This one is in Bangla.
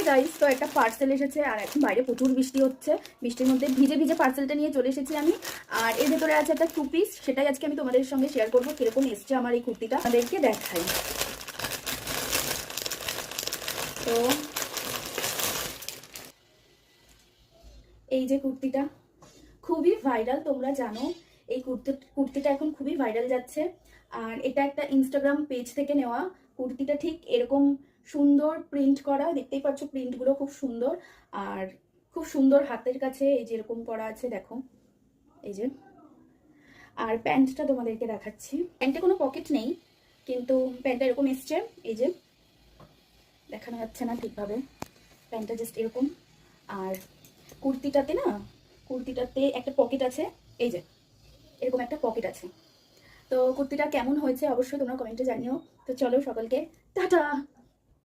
গাইস, তো একটা পার্সেল এসেছে আর এখন বাইরে প্রচুর বৃষ্টি হচ্ছে। বৃষ্টির মধ্যে ভিজে ভিজে পার্সেলটা নিয়ে চলে এসেছি আমি। আর এর ভেতরে আছে একটা 2 পিস, সেটাই আজকে আমি তোমাদের সঙ্গে শেয়ার করবো কিরকম এসছে আমার এই কুর্তিটা, আমাদেরকে দেখাই। তো এই যে কুর্তিটা খুবই ভাইরাল, তোমরা জানো এই কুর্তিটা এখন খুবই ভাইরাল যাচ্ছে। আর এটা একটা ইনস্টাগ্রাম পেজ থেকে নেওয়া। কুর্তিটা ঠিক এরকম সুন্দর প্রিন্ট করা, দেখতেই পাচ্ছ প্রিন্টগুলো খুব সুন্দর। আর খুব সুন্দর হাতের কাছে এই যে এরকম করা আছে, দেখো এই যে। আর প্যান্টটা তোমাদেরকে দেখাচ্ছি। প্যান্টে কোনো পকেট নেই, কিন্তু প্যান্টটা এরকম এসছে, এই যে দেখানো যাচ্ছে না ঠিকভাবে। প্যান্টটা জাস্ট এরকম। আর কুর্তিটাতে একটা পকেট আছে, এই যে এরকম একটা পকেট আছে। তো কুর্তিটা কেমন হয়েছে অবশ্যই তোমরা কমেন্টে জানিও। তো চলো সকলকে টাটা।